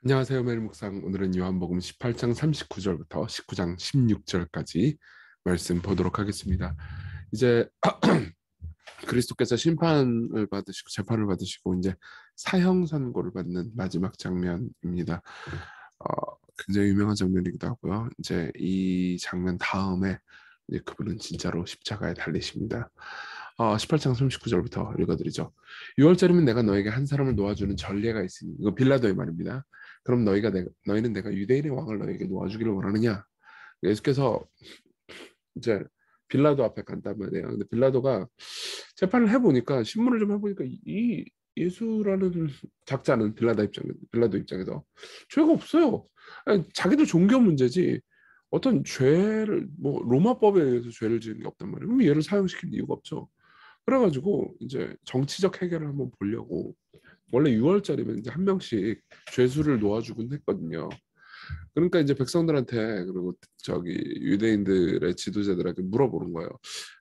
안녕하세요. 메일 묵상. 오늘은 요한복음 18장 39절부터 19장 16절까지 말씀 보도록 하겠습니다. 이제 그리스도께서 심판을 받으시고 재판을 받으시고 이제 사형 선고를 받는 마지막 장면입니다. 굉장히 유명한 장면이기도 하고요. 이제 이 장면 다음에 이제 그분은 진짜로 십자가에 달리십니다. 18장 39절부터 읽어드리죠. 6월절이면 내가 너에게 한 사람을 놓아주는 전례가 있으니, 이거 빌라도의 말입니다. 그럼 너희는 내가 유대인의 왕을 너에게 놓아주기를 원하느냐? 예수께서 이제 빌라도 앞에 간단 말이에요. 근데 빌라도가 재판을 해보니까, 신문을 좀 해보니까, 이 예수라는 작자는 빌라도 입장에서 죄가 없어요. 아니, 자기들 종교 문제지 어떤 죄를, 뭐 로마법에 의해서 죄를 지은 게 없단 말이에요. 그럼 얘를 사형시킬 이유가 없죠. 그래가지고 이제 정치적 해결을 한번 보려고, 원래 6월짜리면 이제 한 명씩 죄수를 놓아주곤 했거든요. 그러니까 이제 백성들한테, 그리고 저기 유대인들의 지도자들에게 물어보는 거예요.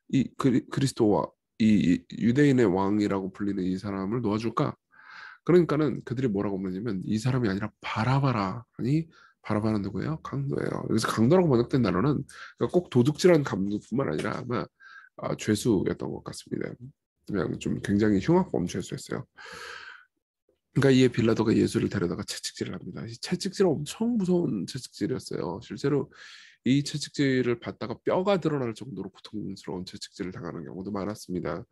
이 그리스도와 이 유대인의 왕이라고 불리는 이 사람을 놓아줄까? 그러니까는 그들이 뭐라고 말하냐면, 이 사람이 아니라 바라바라. 아니, 바라바는 누구예요? 강도예요. 그래서 강도라고 번역된 단어는 꼭 도둑질한 강도뿐만 아니라 아마 죄수였던 것 같습니다. 그냥 좀 굉장히 흉악범 죄수였어요. 그러니까 이에 빌라도가 예수를 데려다가 채찍질을 합니다. 이 채찍질은 엄청 무서운 채찍질이었어요. 실제로 이 채찍질을 받다가 뼈가 드러날 정도로 고통스러운 채찍질을 당하는 경우도 많았습니다.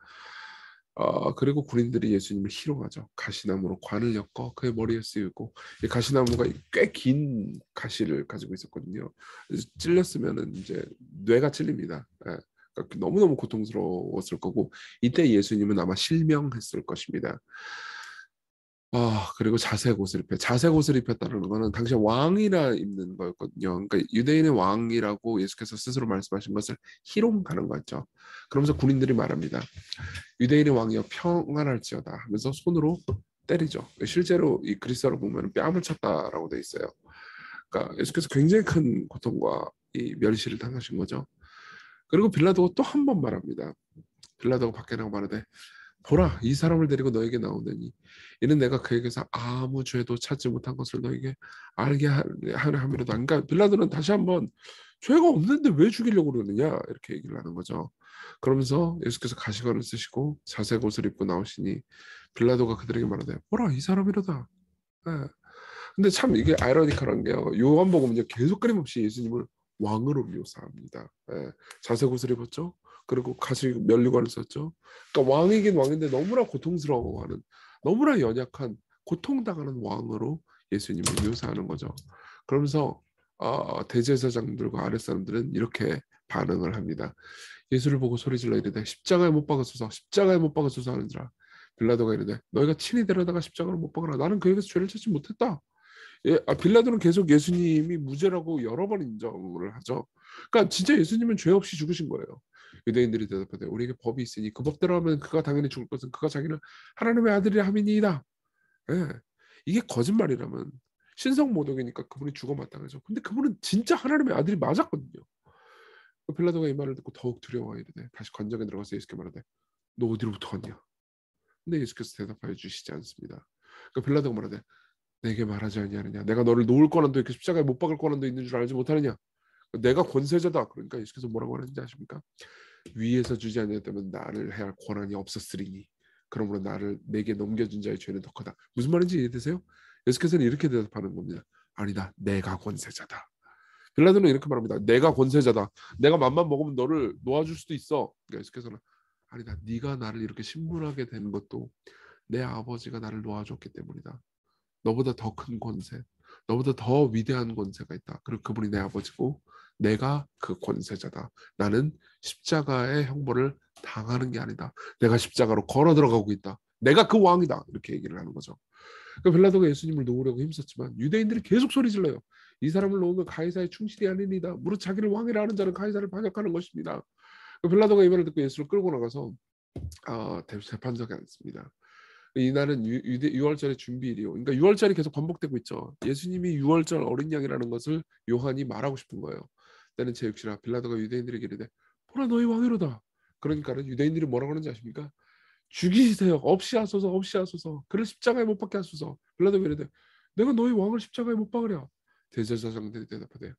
그리고 군인들이 예수님을 희롱하죠. 가시나무로 관을 엮어 그의 머리에 쓰이고, 이 가시나무가 꽤 긴 가시를 가지고 있었거든요. 그래서 찔렸으면은 이제 뇌가 찔립니다. 예. 그러니까 너무너무 고통스러웠을 거고, 이때 예수님은 아마 실명했을 것입니다. 그리고 자색 옷을 자색 옷을 입혔다는 거는 당시 왕이라 입는 거였거든요. 그러니까 유대인의 왕이라고 예수께서 스스로 말씀하신 것을 희롱하는 거죠. 그러면서 군인들이 말합니다. 유대인의 왕이여 평안할지어다 하면서 손으로 때리죠. 실제로 이 그리스어로 보면 뺨을 쳤다라고 돼 있어요. 그러니까 예수께서 굉장히 큰 고통과 이 멸시를 당하신 거죠. 그리고 빌라도가 또 한 번 말합니다. 빌라도가 밖에 나가 말하되, 보라, 이 사람을 데리고 너에게 나오느니 이는 내가 그에게서 아무 죄도 찾지 못한 것을 너에게 알게 하려 함이로다. 그러니까 빌라도는 다시 한번, 죄가 없는데 왜 죽이려고 그러느냐, 이렇게 얘기를 하는 거죠. 그러면서 예수께서 가시관을 쓰시고 자색 옷을 입고 나오시니 빌라도가 그들에게 말하되, 보라, 이 사람이로다. 예. 근데 참 이게 아이러니컬한 게요, 요한복음은요 계속 끊임없이 예수님을 왕으로 묘사합니다. 예. 자색 옷을 입었죠. 그리고 가시 면류관을 썼죠. 그러니까 왕이긴 왕인데 너무나 고통스러워하는, 너무나 연약한, 고통당하는 왕으로 예수님을 묘사하는 거죠. 그러면서 대제사장들과 아랫사람들은 이렇게 반응을 합니다. 예수를 보고 소리질러 이르되, 십자가에 못 박으소서, 십자가에 못 박으소서 하는지라. 빌라도가 이르되, 너희가 친히 데려다가 십자가를 못 박으라. 나는 그에게서 죄를 찾지 못했다. 빌라도는 계속 예수님이 무죄라고 여러 번 인정을 하죠. 그러니까 진짜 예수님은 죄 없이 죽으신 거예요. 유대인들이 대답하되, 우리에게 법이 있으니 그 법대로 하면 그가 당연히 죽을 것은 그가 자기는 하나님의 아들이라 함이니이다. 예. 이게 거짓말이라면 신성 모독이니까 그분이 죽어 마땅하죠. 근데 그분은 진짜 하나님의 아들이 맞았거든요. 빌라도가 이 말을 듣고 더욱 두려워하여 이르되, 다시 관정에 들어가서 예수께 말하되, 너 어디로부터 왔냐? 근데 예수께서 대답하여 주시지 않습니다. 빌라도가 말하되, 내게 말하지 아니하느냐? 내가 너를 놓을 권한도 있고 십자가에 못 박을 권한도 있는 줄 알지 못하느냐? 내가 권세자다. 그러니까 예수께서 뭐라고 하는지 아십니까? 위에서 주지 아니했다면 나를 해할 권한이 없었으리니, 그러므로 나를 내게 넘겨준 자의 죄는 더 크다. 무슨 말인지 이해되세요? 예수께서는 이렇게 대답하는 겁니다. 아니다, 내가 권세자다. 빌라도는 이렇게 말합니다. 내가 권세자다. 내가 맘만 먹으면 너를 놓아줄 수도 있어. 그러니까 예수께서는, 아니다, 네가 나를 이렇게 신문하게 된 것도 내 아버지가 나를 놓아줬기 때문이다. 너보다 더 큰 권세, 너보다 더 위대한 권세가 있다. 그리고 그분이 내 아버지고 내가 그 권세자다. 나는 십자가의 형벌을 당하는 게 아니다. 내가 십자가로 걸어 들어가고 있다. 내가 그 왕이다. 이렇게 얘기를 하는 거죠. 그러니까 빌라도가 예수님을 놓으려고 힘썼지만 유대인들이 계속 소리 질러요. 이 사람을 놓으면 가이사의 충실이 아닙니다. 무릇 자기를 왕이라 하는 자는 가이사를 반역하는 것입니다. 그러니까 빌라도가 이 말을 듣고 예수를 끌고 나가서 재판석에 앉습니다. 이날은 유월절의 준비일이요. 그러니까 유월절이 계속 반복되고 있죠. 예수님이 유월절 어린 양이라는 것을 요한이 말하고 싶은 거예요. 때는 제6시라 빌라도가 유대인들에게 이르되, 보라, 너희 왕이로다. 그러니까는 유대인들이 뭐라고 하는지 아십니까? 죽이세요. 없이 하소서, 없이 하소서. 그를 십자가에 못 박게 하소서. 빌라도가 이르되, 내가 너희 왕을 십자가에 못 박으랴. 대제사장들이 대답하대요.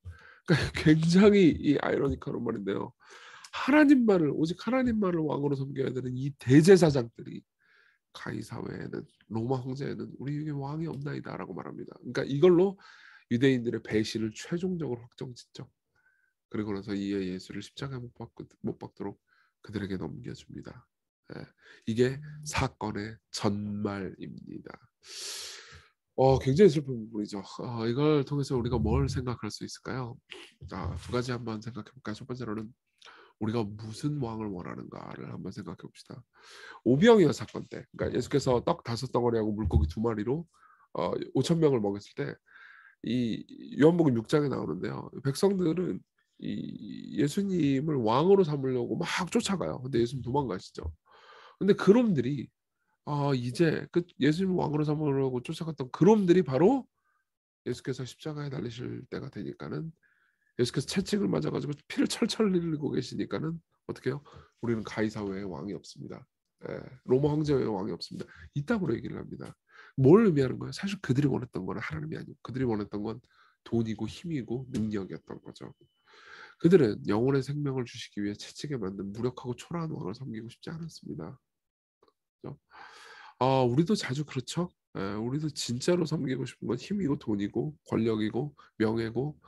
그러니까 굉장히 이 아이러니컬한 말인데요. 하나님만을 오직 하나님만을 왕으로 섬겨야 되는 이 대제사장들이 가히 사회에는 로마 황제에는 우리에게 왕이 없나이다라고 말합니다. 그러니까 이걸로 유대인들의 배신을 최종적으로 확정짓죠. 그리고 나서 이에 예수를 십자가에 못 박도록 그들에게 넘겨줍니다. 예, 이게 사건의 전말입니다. 굉장히 슬픈 부분이죠. 이걸 통해서 우리가 뭘 생각할 수 있을까요? 두 가지 한번 생각해 볼까요? 첫 번째로는 우리가 무슨 왕을 원하는가를 한번 생각해 봅시다. 오병이어 사건 때, 그러니까 예수께서 떡 5덩어리하고 물고기 2마리로 5천 명을 먹였을 때, 이 요한복음 6장에 나오는데요. 백성들은 이 예수님을 왕으로 삼으려고 막 쫓아가요. 근데 예수님 도망가시죠. 근데 그놈들이 이제 그 예수님 왕으로 삼으려고 쫓아갔던 그놈들이 바로 예수께서 십자가에 달리실 때가 되니까는 예수께서 채찍을 맞아가지고 피를 철철 흘리고 계시니까는 어떻게 해요? 우리는 가이사 외에 왕이 없습니다. 로마 황제 외에 왕이 없습니다. 이따구로 얘기를 합니다. 뭘 의미하는 거예요? 사실 그들이 원했던 건 하나님이 아니고 그들이 원했던 건 돈이고 힘이고 능력이었던 거죠. 그들은 영혼의 생명을 주시기 위해 채찍에 맞는 무력하고 초라한 왕을 섬기고 싶지 않았습니다. 그렇죠? 우리도 자주 그렇죠. 우리도 진짜로 섬기고 싶은 건 힘이고 돈이고 권력이고 명예고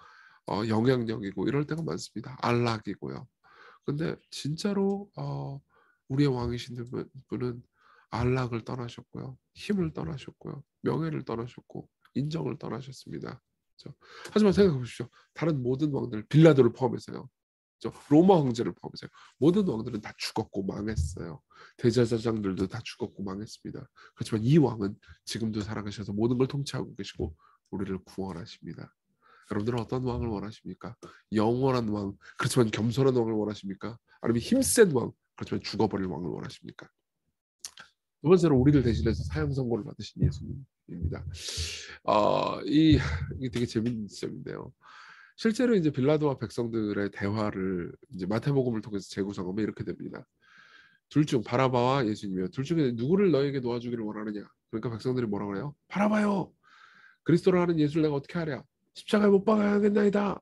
영향력이고 이럴 때가 많습니다. 안락이고요. 근데 진짜로 우리의 왕이신 분은 안락을 떠나셨고요. 힘을 떠나셨고요. 명예를 떠나셨고 인정을 떠나셨습니다. 그렇죠? 하지만 생각해 보십시오. 다른 모든 왕들, 빌라도를 포함해서요. 그렇죠? 로마 황제를 포함해서요. 모든 왕들은 다 죽었고 망했어요. 대제사장들도 다 죽었고 망했습니다. 그렇지만 이 왕은 지금도 살아계셔서 모든 걸 통치하고 계시고 우리를 구원하십니다. 여러분들은 어떤 왕을 원하십니까? 영원한 왕, 그렇지만 겸손한 왕을 원하십니까? 아니면 힘센 왕, 그렇지만 죽어버릴 왕을 원하십니까? 두 번째로 우리를 대신해서 사형 선고를 받으신 예수님입니다. 이게 되게 재밌는 지점인데요. 실제로 이제 빌라도와 백성들의 대화를 이제 마태복음을 통해서 재구성하면 이렇게 됩니다. 둘 중 바라바와 예수님이요. 둘 중에 누구를 너에게 놓아주기를 원하느냐? 그러니까 백성들이 뭐라고 해요? 바라바요. 그리스도를 하는 예수를 내가 어떻게 하랴? 십자가에 못 박아야겠나이다.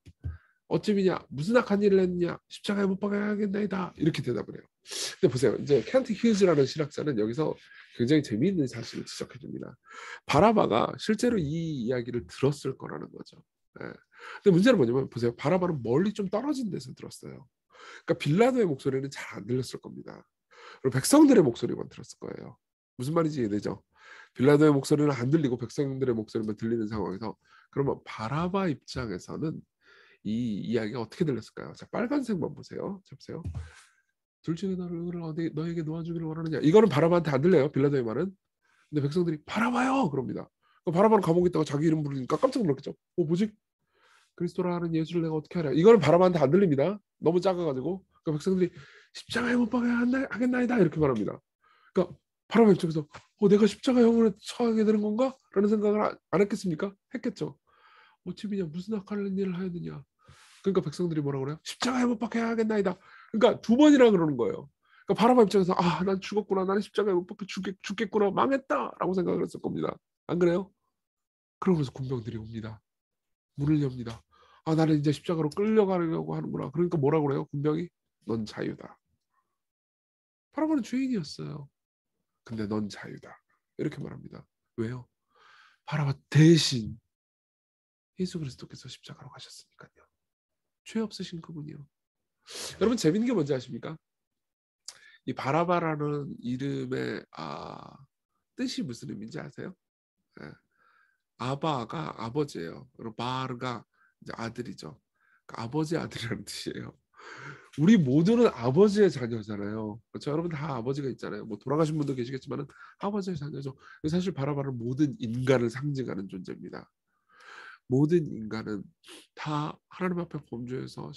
어찌미냐? 무슨 악한 일을 했느냐? 십자가에 못 박아야겠나이다. 이렇게 대답을 해요. 근데 보세요. 이제 켄트 휴즈라는 신학자는 여기서 굉장히 재미있는 사실을 지적해 줍니다. 바라바가 실제로 이 이야기를 들었을 거라는 거죠. 예. 근데 문제는 뭐냐면 보세요. 바라바는 멀리 좀 떨어진 데서 들었어요. 그러니까 빌라도의 목소리는 잘 안 들렸을 겁니다. 그리고 백성들의 목소리만 들었을 거예요. 무슨 말인지 이해되죠? 빌라도의 목소리는 안 들리고 백성들의 목소리만 들리는 상황에서 그러면 바라바 입장에서는 이 이야기가 어떻게 들렸을까요? 자, 빨간색만 보세요. 자, 보세요. 둘 중에 너에게 놓아주기를 원하느냐? 이거는 바라바한테 안 들려요. 빌라도의 말은. 근데 백성들이 바라바요 그럽니다. 바라바는 감옥에 있다가 자기 이름 부르니까 깜짝 놀랐겠죠. 뭐지? 그리스도라는 예수를 내가 어떻게 하랴? 이거는 바라바한테 안 들립니다. 너무 작아가지고. 그러니까 백성들이 십자가에 못 박아야 하겠나이다 이렇게 말합니다. 그러니까 바라바 입장에서 내가 십자가형을 처하게 되는 건가? 라는 생각을 안 했겠습니까? 했겠죠. 어찌미냐 무슨 악한 일을 하였느냐. 그러니까 백성들이 뭐라고 그래요? 십자가에 못 박혀야 하겠나이다. 그러니까 두 번이나 그러는 거예요. 그러니까 바라바 입장에서 난 죽었구나. 나는 십자가에 못 박혀 죽겠구나. 망했다라고 생각을 했을 겁니다. 안 그래요? 그러면서 군병들이 옵니다. 문을 엽니다. 나는 이제 십자가로 끌려가려고 하는구나. 그러니까 뭐라고 그래요? 군병이 넌 자유다. 바라바는 죄인이었어요. 근데 넌 자유다. 이렇게 말합니다. 왜요? 바라바 대신 예수 그리스도께서 십자가로 가셨으니까요. 죄 없으신 그분이요. 여러분 재밌는 게 뭔지 아십니까? 이 바라바라는 이름의 뜻이 무슨 의미인지 아세요? 예. 아바가 아버지예요. 그리고 바르가 이제 아들이죠. 그러니까 아버지 아들이라는 뜻이에요. 우리 모두는 아버지의 자녀잖아요. 그렇죠? 여러분 다 아버지가 있잖아요. 뭐 돌아가신 분도 계시겠지만은 아버지의 자녀죠. 사실 바라바는 모든 인간을 상징하는 존재입니다. 모든 인간은 다 하나님 앞에 범죄해서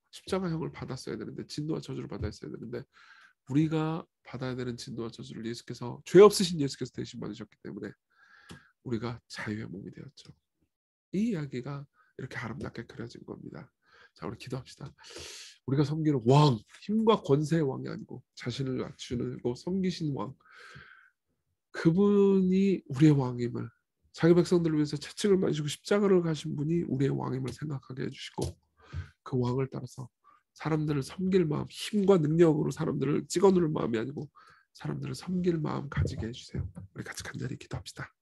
십자가형을 받았어야 되는데 진노와 저주를 받았어야 되는데 우리가 받아야 되는 진노와 저주를 예수께서 죄 없으신 예수께서 대신 받으셨기 때문에 우리가 자유의 몸이 되었죠. 이 이야기가 이렇게 아름답게 그려진 겁니다. 자, 우리 기도합시다. 우리가 섬기는 왕, 힘과 권세의 왕이 아니고 자신을 낮추고 섬기신 왕, 그분이 우리의 왕임을 자기 백성들을 위해서 채찍을 맞으시고 십자가를 가신 분이 우리의 왕임을 생각하게 해주시고 그 왕을 따라서 사람들을 섬길 마음, 힘과 능력으로 사람들을 찍어 누를 마음이 아니고 사람들을 섬길 마음 가지게 해주세요. 우리 같이 간절히 기도합시다.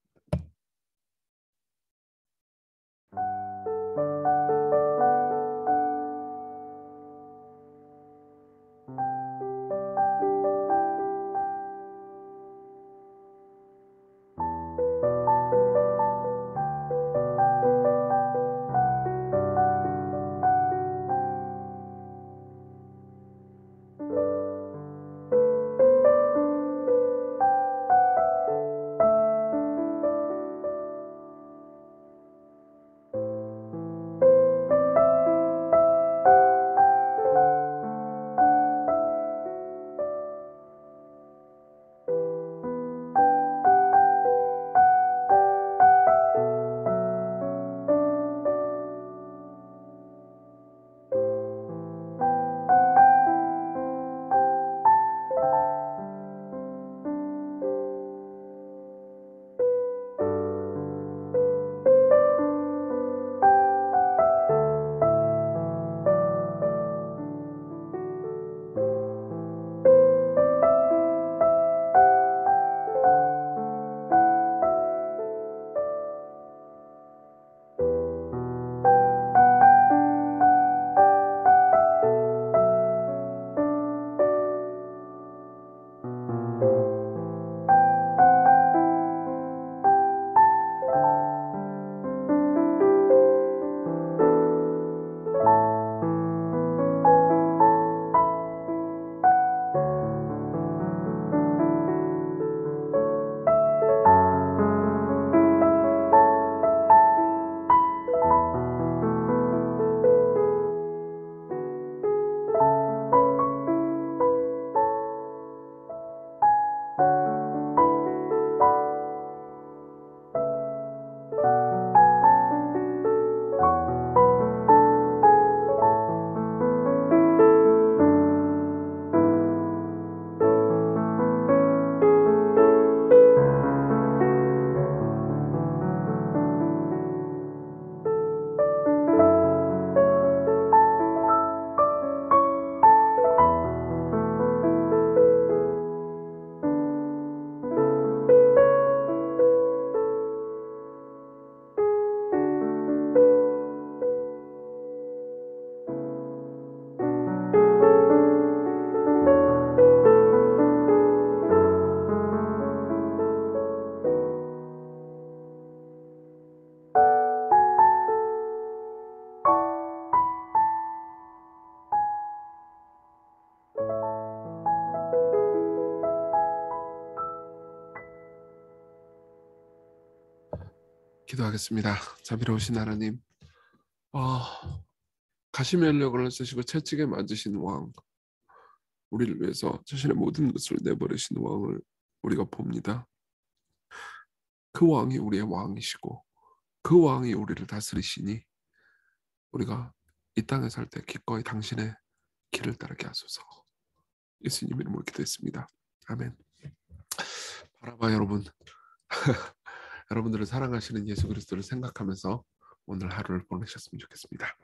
기도하겠습니다. 자비로우신 하나님, 가시면력을 쓰시고 채찍에 맞으신 왕, 우리를 위해서 자신의 모든 것을 내버리신 왕을 우리가 봅니다. 그 왕이 우리의 왕이시고 그 왕이 우리를 다스리시니 우리가 이 땅에 살 때 기꺼이 당신의 길을 따르게 하소서. 예수님 이름으로 기도했습니다. 아멘. 바라봐 여러분, 여러분들을 사랑하시는 예수 그리스도를 생각하면서 오늘 하루를 보내셨으면 좋겠습니다.